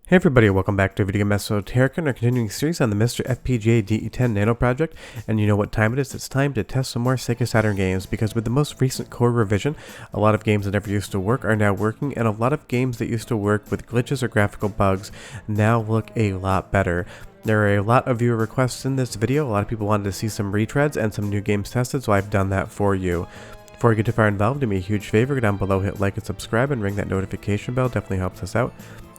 Hey everybody, welcome back to Video Game Esoterica and our continuing series on the MiSter FPGA DE10 Nano project. And you know what time it is? It's time to test some more Sega Saturn games, because with the most recent core revision, a lot of games that never used to work are now working, and a lot of games that used to work with glitches or graphical bugs now look a lot better. There are a lot of viewer requests in this video. A lot of people wanted to see some retreads and some new games tested, so I've done that for you. Before you get too far involved, do me a huge favor, go down below, hit like and subscribe, and ring that notification bell. Definitely helps us out.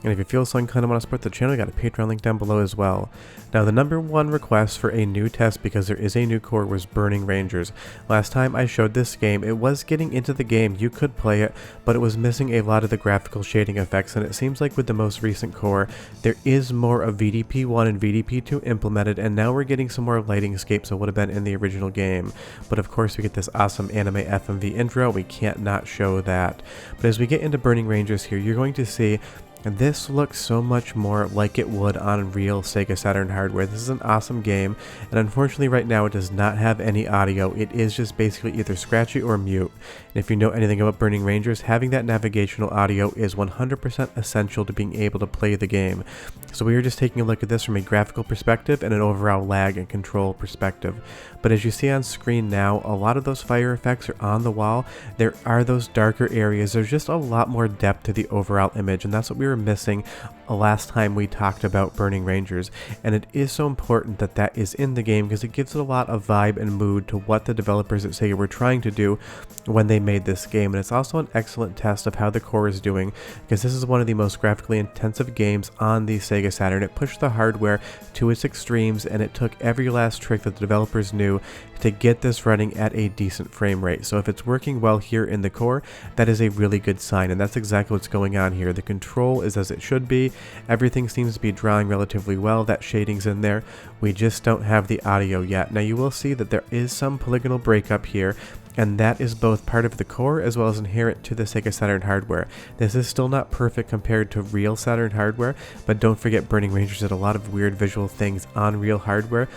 And if you feel so inclined and want to support the channel, you got a Patreon link down below as well. Now, the number one request for a new test, because there is a new core, was Burning Rangers. Last time I showed this game, it was getting into the game, you could play it, but it was missing a lot of the graphical shading effects, and it seems like with the most recent core, there is more of VDP1 and VDP2 implemented, and now we're getting some more lighting escapes that would have been in the original game. But of course, we get this awesome anime FMV intro, we can't not show that. But as we get into Burning Rangers here, you're going to see and this looks so much more like it would on real Sega Saturn hardware. This is an awesome game, and unfortunately right now it does not have any audio. It is just basically either scratchy or mute. And if you know anything about Burning Rangers, having that navigational audio is 100% essential to being able to play the game. So we are just taking a look at this from a graphical perspective and an overall lag and control perspective. But as you see on screen now, a lot of those fire effects are on the wall. There are those darker areas. There's just a lot more depth to the overall image, and that's what we were missing last time we talked about Burning Rangers. And it is so important that that is in the game, because it gives it a lot of vibe and mood to what the developers at Sega were trying to do when they made this game. And it's also an excellent test of how the core is doing, because this is one of the most graphically intensive games on the Sega Saturn. It pushed the hardware to its extremes, and it took every last trick that the developers knew to get this running at a decent frame rate. So if it's working well here in the core, that is a really good sign, and that's exactly what's going on here. The control is as it should be. Everything seems to be drawing relatively well. That shading's in there. We just don't have the audio yet. Now you will see that there is some polygonal breakup here, and that is both part of the core as well as inherent to the Sega Saturn hardware. This is still not perfect compared to real Saturn hardware, but don't forget Burning Rangers did a lot of weird visual things on real hardware,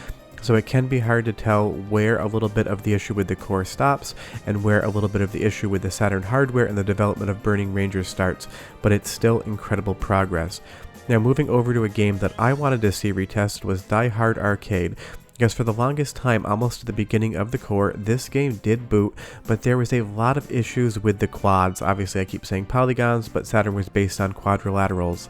so it can be hard to tell where a little bit of the issue with the core stops and where a little bit of the issue with the Saturn hardware and the development of Burning Rangers starts, but it's still incredible progress. Now moving over to a game that I wanted to see retested was Die Hard Arcade. Because for the longest time, almost at the beginning of the core, this game did boot, but there was a lot of issues with the quads. Obviously I keep saying polygons, but Saturn was based on quadrilaterals.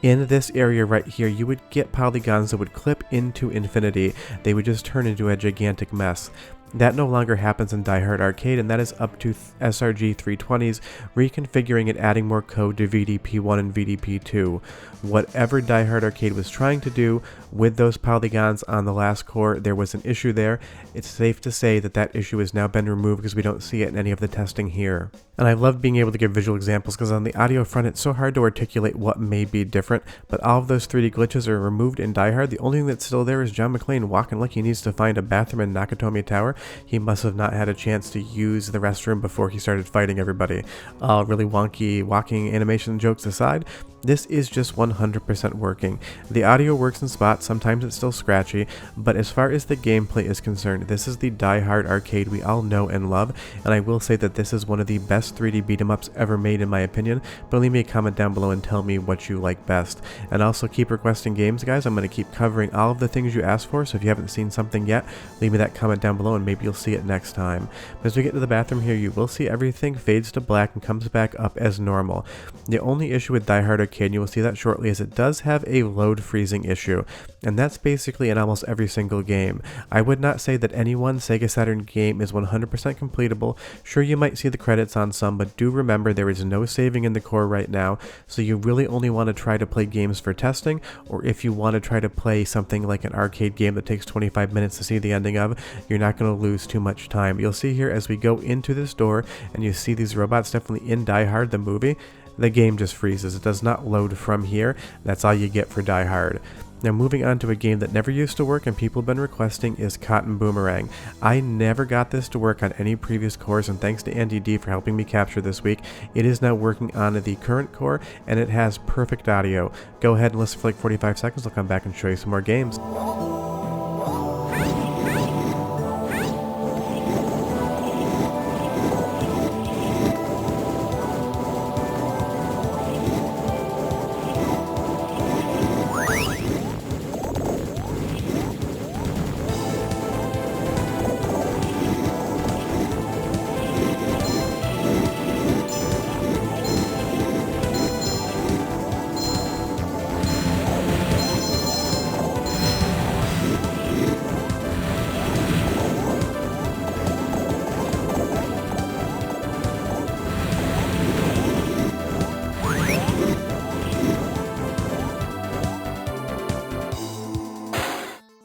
In this area right here, you would get polygons that would clip into infinity. They would just turn into a gigantic mess. That no longer happens in Die Hard Arcade, and that is up to Srg320's reconfiguring and adding more code to VDP1 and VDP2. Whatever Die Hard Arcade was trying to do with those polygons on the last core, there was an issue there. It's safe to say that that issue has now been removed, because we don't see it in any of the testing here. And I love being able to give visual examples, because on the audio front it's so hard to articulate what may be different, but all of those 3D glitches are removed in Die Hard. The only thing that's still there is John McClane walking like he needs to find a bathroom in Nakatomi Tower. He must have not had a chance to use the restroom before he started fighting everybody. Really wonky walking animation jokes aside, this is just 100% working. The audio works in spots, sometimes it's still scratchy, but as far as the gameplay is concerned, this is the Die Hard Arcade we all know and love, and I will say that this is one of the best 3D beat-em-ups ever made in my opinion, but leave me a comment down below and tell me what you like best. And also keep requesting games, guys. I'm going to keep covering all of the things you asked for, so if you haven't seen something yet, leave me that comment down below and maybe you'll see it next time. But as we get to the bathroom here, you will see everything fades to black and comes back up as normal. The only issue with Die Hard Arcade, and you will see that shortly, is it does have a load freezing issue, and that's basically in almost every single game. I would not say that any one Sega Saturn game is 100% completable. Sure, you might see the credits on some, but do remember there is no saving in the core right now, so you really only want to try to play games for testing, or if you want to try to play something like an arcade game that takes 25 minutes to see the ending of, you're not going to lose too much time. You'll see here as we go into this door and you see these robots definitely in Die Hard the movie, the game just freezes. It does not load from here. That's all you get for Die Hard. Now moving on to a game that never used to work and people have been requesting is Cotton Boomerang. I never got this to work on any previous cores, and thanks to Andy D for helping me capture this week, it is now working on the current core and it has perfect audio. Go ahead and listen for like 45 seconds. I'll come back and show you some more games.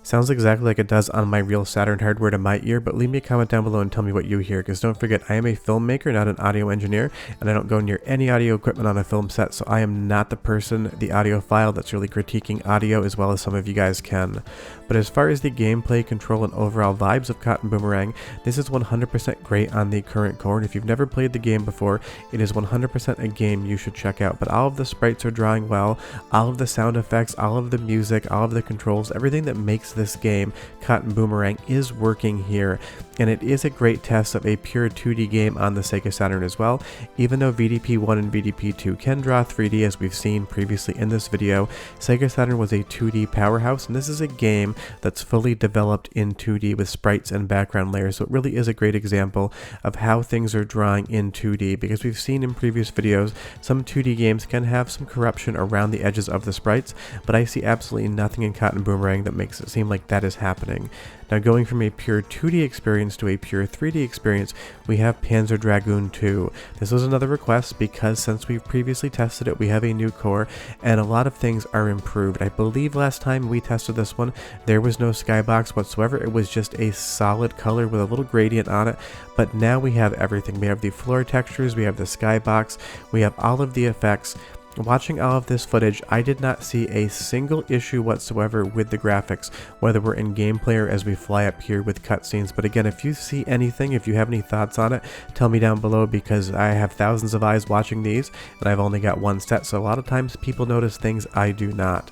Sounds exactly like it does on my real Saturn hardware to my ear, but leave me a comment down below and tell me what you hear, because don't forget, I am a filmmaker, not an audio engineer, and I don't go near any audio equipment on a film set, so I am not the person, the audiophile, that's really critiquing audio as well as some of you guys can. But as far as the gameplay, control, and overall vibes of Cotton Boomerang, this is 100% great on the current core, and if you've never played the game before, it is 100% a game you should check out. But all of the sprites are drawing well, all of the sound effects, all of the music, all of the controls, everything that makes this game, Cotton Boomerang, is working here. And it is a great test of a pure 2D game on the Sega Saturn as well. Even though VDP1 and VDP2 can draw 3D as we've seen previously in this video, Sega Saturn was a 2D powerhouse, and this is a game that's fully developed in 2D with sprites and background layers. So it really is a great example of how things are drawing in 2D, because we've seen in previous videos some 2D games can have some corruption around the edges of the sprites, but I see absolutely nothing in Cotton Boomerang that makes it seem like that is happening. Now, going from a pure 2D experience to a pure 3D experience, we have Panzer Dragoon 2. This was another request because since we've previously tested it, we have a new core and a lot of things are improved. I believe last time we tested this one, there was no skybox whatsoever. It was just a solid color with a little gradient on it, but now we have everything. We have the floor textures, we have the skybox, we have all of the effects. Watching all of this footage, I did not see a single issue whatsoever with the graphics, whether we're in gameplay or as we fly up here with cutscenes. But again, if you see anything, if you have any thoughts on it, tell me down below, because I have thousands of eyes watching these, and I've only got one set, so a lot of times people notice things I do not.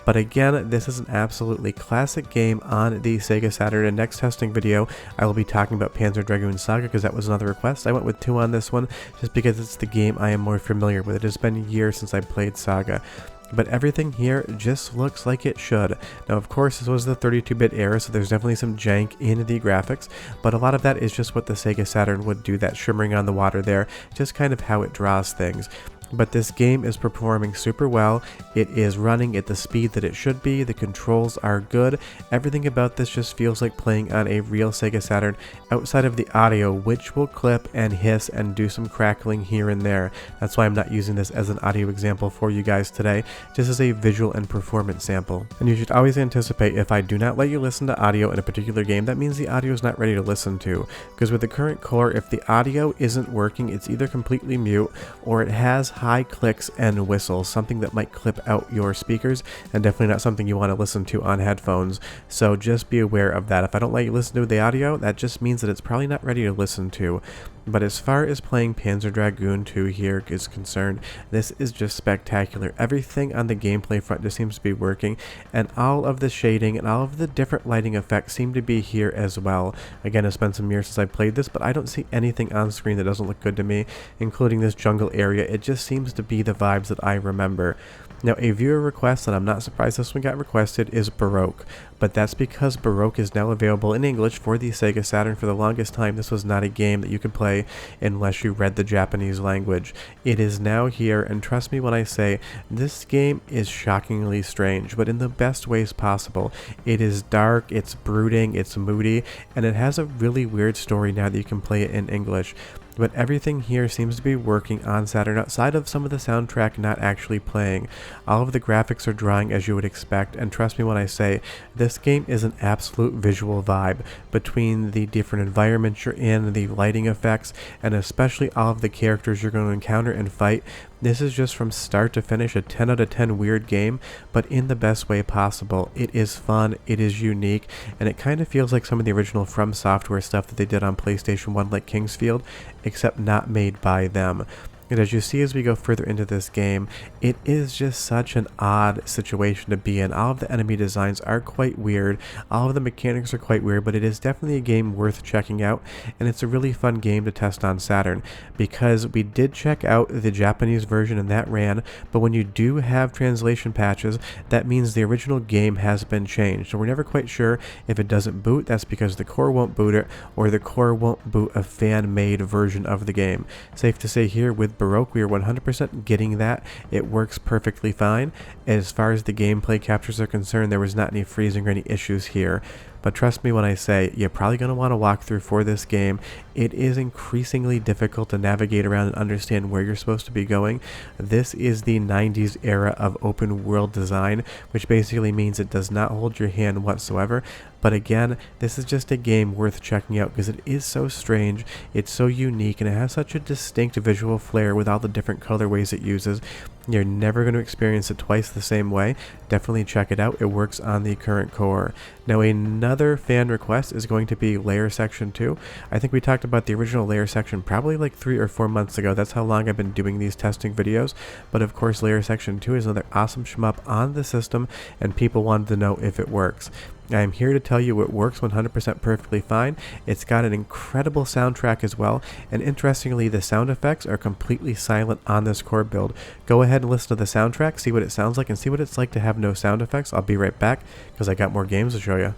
But again, this is an absolutely classic game on the Sega Saturn. In next testing video, I will be talking about Panzer Dragoon Saga, because that was another request. I went with 2 on this one, just because it's the game I am more familiar with. It has been years since I played Saga. But everything here just looks like it should. Now, of course, this was the 32-bit era, so there's definitely some jank in the graphics, but a lot of that is just what the Sega Saturn would do, that shimmering on the water there, just kind of how it draws things. But this game is performing super well. It is running at the speed that it should be. The controls are good. Everything about this just feels like playing on a real Sega Saturn outside of the audio, which will clip and hiss and do some crackling here and there. That's why I'm not using this as an audio example for you guys today, just as a visual and performance sample. And you should always anticipate, if I do not let you listen to audio in a particular game, that means the audio is not ready to listen to. Because with the current core, if the audio isn't working, it's either completely mute or it has high clicks and whistles, something that might clip out your speakers, and definitely not something you want to listen to on headphones. So just be aware of that. If I don't let you listen to the audio, that just means that it's probably not ready to listen to. But as far as playing Panzer Dragoon 2 here is concerned, this is just spectacular. Everything on the gameplay front just seems to be working, and all of the shading and all of the different lighting effects seem to be here as well. Again, it's been some years since I played this, but I don't see anything on screen that doesn't look good to me, including this jungle area. It just seems to be the vibes that I remember. Now, a viewer request, and I'm not surprised this one got requested, is Baroque. But that's because Baroque is now available in English for the Sega Saturn. For the longest time, this was not a game that you could play unless you read the Japanese language. It is now here, and trust me when I say, this game is shockingly strange, but in the best ways possible. It is dark, it's brooding, it's moody, and it has a really weird story now that you can play it in English. But everything here seems to be working on Saturn outside of some of the soundtrack not actually playing. All of the graphics are drawing as you would expect, and trust me when I say, this game is an absolute visual vibe between the different environments you're in, the lighting effects, and especially all of the characters you're going to encounter and fight. This is just from start to finish a 10 out of 10 weird game, but in the best way possible. It is fun, it is unique, and it kind of feels like some of the original From Software stuff that they did on PlayStation 1 like Kingsfield, except not made by them. And as you see as we go further into this game, it is just such an odd situation to be in. All of the enemy designs are quite weird, all of the mechanics are quite weird, but it is definitely a game worth checking out, and it's a really fun game to test on Saturn, because we did check out the Japanese version and that ran, but when you do have translation patches, that means the original game has been changed. So we're never quite sure if it doesn't boot, that's because the core won't boot it, or the core won't boot a fan-made version of the game. Safe to say here with Baroque, we are 100% getting that. It works perfectly fine. As far as the gameplay captures are concerned, there was not any freezing or any issues here. but trust me when I say you're probably going to want to walk through for this game. It is increasingly difficult to navigate around and understand where you're supposed to be going. This is the 90s era of open world design, which basically means it does not hold your hand whatsoever. But again, this is just a game worth checking out because it is so strange, it's so unique, and it has such a distinct visual flair with all the different colorways it uses. You're never going to experience it twice the same way. Definitely check it out. It works on the current core. Now another fan request is going to be Layer Section 2. I think we talked about the original Layer Section probably like 3 or 4 months ago. That's how long I've been doing these testing videos. But of course Layer Section 2 is another awesome shmup on the system, and people wanted to know if it works. I am here to tell you it works 100% perfectly fine. It's got an incredible soundtrack as well, and interestingly the sound effects are completely silent on this core build. Go ahead and listen to the soundtrack, see what it sounds like, and see what it's like to have no sound effects. I'll be right back because I got more games to show you.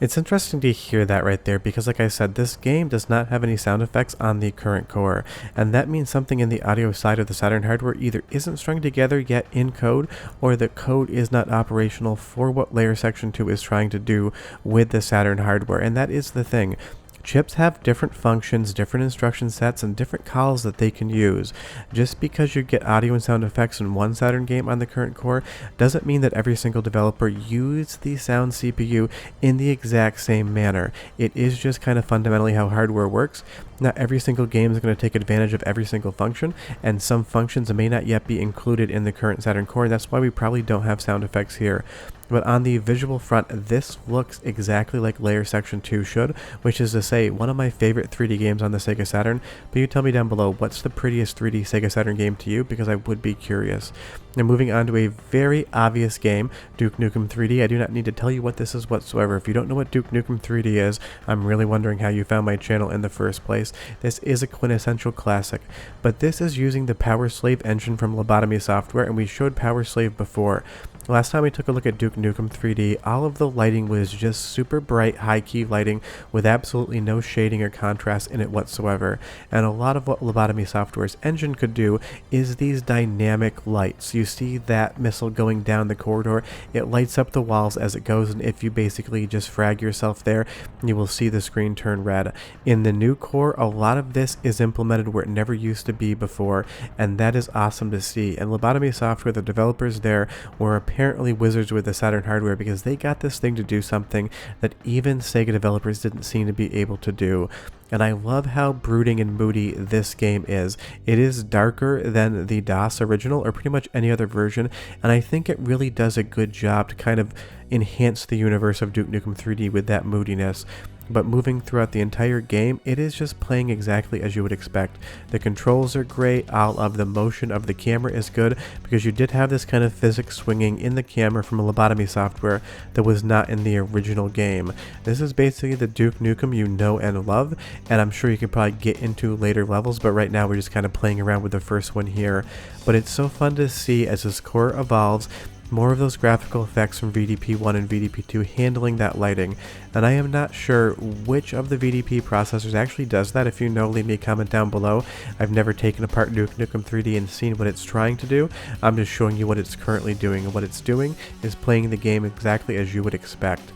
It's interesting to hear that right there because like I said, this game does not have any sound effects on the current core, and that means something in the audio side of the Saturn hardware either isn't strung together yet in code, or the code is not operational for what Layer Section 2 is trying to do with the Saturn hardware. And that is the thing. Chips have different functions, different instruction sets, and different calls that they can use. Just because you get audio and sound effects in one Saturn game on the current core doesn't mean that every single developer used the sound CPU in the exact same manner. It is just kind of fundamentally how hardware works. Not every single game is going to take advantage of every single function, and some functions may not yet be included in the current Saturn core, and that's why we probably don't have sound effects here. But on the visual front, this looks exactly like Layer Section 2 should, which is to say, one of my favorite 3D games on the Sega Saturn. But you tell me down below, what's the prettiest 3D Sega Saturn game to you, because I would be curious. Now moving on to a very obvious game, Duke Nukem 3D. I do not need to tell you what this is whatsoever. If you don't know what Duke Nukem 3D is, I'm really wondering how you found my channel in the first place. This is a quintessential classic, but this is using the Power Slave engine from Lobotomy Software, and we showed Power Slave before. Last time we took a look at Duke Nukem 3D, all of the lighting was just super bright, high-key lighting with absolutely no shading or contrast in it whatsoever. And a lot of what Lobotomy Software's engine could do is these dynamic lights. You see that missile going down the corridor, it lights up the walls as it goes, and if you basically just frag yourself there, you will see the screen turn red. In the new core, a lot of this is implemented where it never used to be before, and that is awesome to see. And Lobotomy Software, the developers there, were apparently wizards with the Saturn hardware because they got this thing to do something that even Sega developers didn't seem to be able to do. And I love how brooding and moody this game is. It is darker than the DOS original or pretty much any other version, and I think it really does a good job to kind of enhance the universe of Duke Nukem 3D with that moodiness. But moving throughout the entire game, it is just playing exactly as you would expect. The controls are great, all of the motion of the camera is good, because you did have this kind of physics swinging in the camera from Lobotomy Software that was not in the original game. This is basically the Duke Nukem you know and love, and I'm sure you can probably get into later levels, but right now we're just kind of playing around with the first one here. But it's so fun to see as this core evolves, more of those graphical effects from VDP1 and VDP2 handling that lighting, and I am not sure which of the VDP processors actually does that. If you know, leave me a comment down below. I've never taken apart Duke Nukem 3D and seen what it's trying to do. I'm just showing you what it's currently doing, and what it's doing is playing the game exactly as you would expect.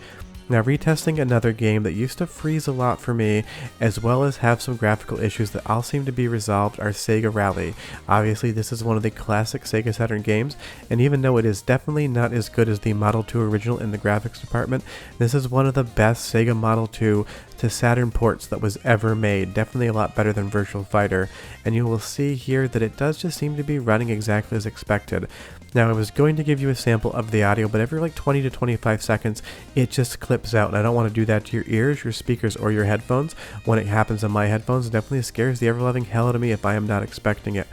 Now, retesting another game that used to freeze a lot for me, as well as have some graphical issues that all seem to be resolved, are Sega Rally. Obviously, this is one of the classic Sega Saturn games, and even though it is definitely not as good as the Model 2 original in the graphics department, this is one of the best Sega Model 2 to Saturn ports that was ever made. Definitely a lot better than Virtual Fighter, and you will see here that it does just seem to be running exactly as expected. Now, I was going to give you a sample of the audio, but every like 20 to 25 seconds, it just clips out, and I don't want to do that to your ears, your speakers, or your headphones. When it happens on my headphones, it definitely scares the ever-loving hell out of me if I am not expecting it.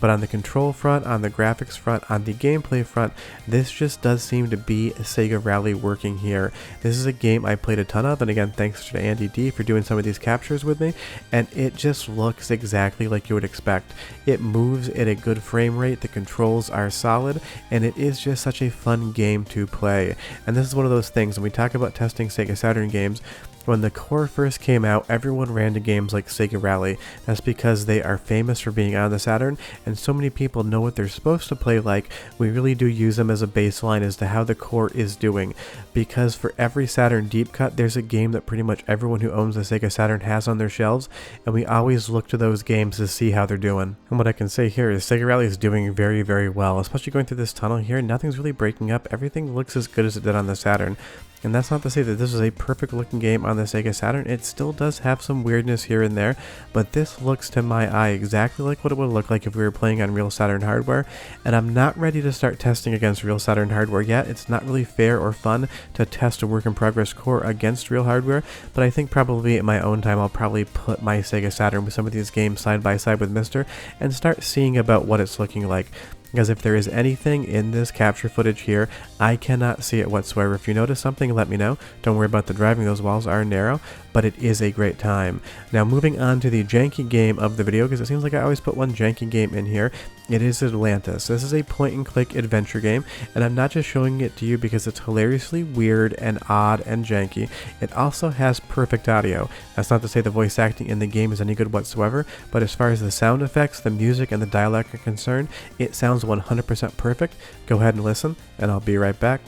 but on the control front, on the graphics front, on the gameplay front, this just does seem to be a Sega Rally working here. This is a game I played a ton of, and again, thanks to Andy D for doing some of these captures with me, and it just looks exactly like you would expect. It moves at a good frame rate, the controls are solid, and it is just such a fun game to play. And this is one of those things, when we talk about testing Sega Saturn games, when the core first came out, everyone ran to games like Sega Rally. That's because they are famous for being on the Saturn, and so many people know what they're supposed to play like. We really do use them as a baseline as to how the core is doing, because for every Saturn deep cut, there's a game that pretty much everyone who owns a Sega Saturn has on their shelves, and we always look to those games to see how they're doing. And what I can say here is Sega Rally is doing very, very well, especially going through this tunnel here. Nothing's really breaking up. Everything looks as good as it did on the Saturn. And that's not to say that this is a perfect looking game on the Sega Saturn. It still does have some weirdness here and there, but this looks to my eye exactly like what it would look like if we were playing on real Saturn hardware. And I'm not ready to start testing against real Saturn hardware yet. It's not really fair or fun to test a work in progress core against real hardware, but I think probably at my own time I'll probably put my Sega Saturn with some of these games side by side with MiSter and start seeing about what it's looking like. Because if there is anything in this capture footage here, I cannot see it whatsoever. If you notice something, let me know. Don't worry about the driving, those walls are narrow, but it is a great time. Now moving on to the janky game of the video, because it seems like I always put one janky game in here. It is Atlantis. This is a point and click adventure game, and I'm not just showing it to you because it's hilariously weird and odd and janky. It also has perfect audio. That's not to say the voice acting in the game is any good whatsoever, but as far as the sound effects, the music, and the dialogue are concerned, it sounds 100% perfect. Go ahead and listen, and I'll be right back.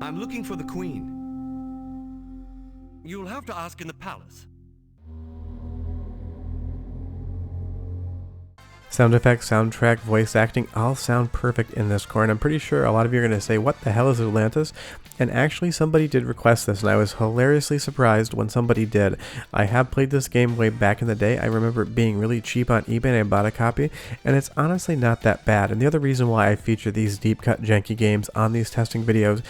I'm looking for the Queen. You'll have to ask in the palace. Sound effects, soundtrack, voice acting all sound perfect in this core, and I'm pretty sure a lot of you are going to say, what the hell is Atlantis? And actually somebody did request this, and I was hilariously surprised when somebody did. I have played this game way back in the day. I remember it being really cheap on eBay, and I bought a copy, and it's honestly not that bad. And the other reason why I feature these deep cut janky games on these testing videos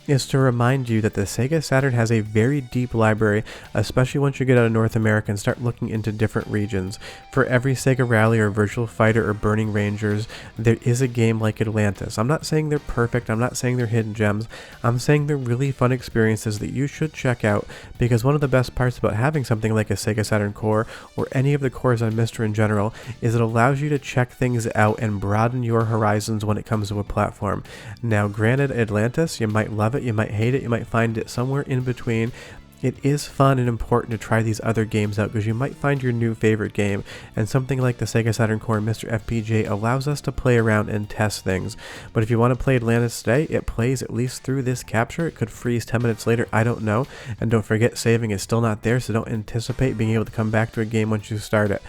is to remind you that the Sega Saturn has a very deep library, especially once you get out of North America and start looking into different regions. For every Sega Rally or Virtual Fighter or Burning Rangers, there is a game like Atlantis. I'm not saying they're perfect, I'm not saying they're hidden gems, I'm saying they're really fun experiences that you should check out, because one of the best parts about having something like a Sega Saturn core, or any of the cores on MiSter in general, is it allows you to check things out and broaden your horizons when it comes to a platform. Now granted, Atlantis, you might love it, you might hate it, you might find it somewhere in between. It is fun and important to try these other games out because you might find your new favorite game, and something like the Sega Saturn core MiSter FPGA allows us to play around and test things. But if you want to play Atlantis today, it plays at least through this capture. It could freeze 10 minutes later, I don't know. And don't forget, saving is still not there, so don't anticipate being able to come back to a game once you start it.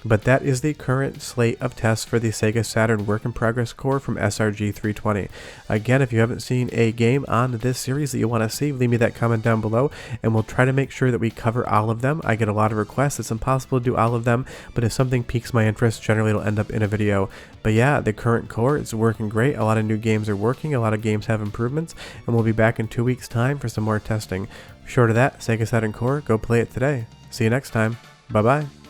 But that is the current slate of tests for the Sega Saturn Work in Progress core from Srg320. Again, if you haven't seen a game on this series that you want to see, leave me that comment down below, and we'll try to make sure that we cover all of them. I get a lot of requests. It's impossible to do all of them, but if something piques my interest, generally it'll end up in a video. But yeah, the current core, it's working great. A lot of new games are working. A lot of games have improvements, and we'll be back in 2 weeks' time for some more testing. Short of that, Sega Saturn core, go play it today. See you next time. Bye-bye.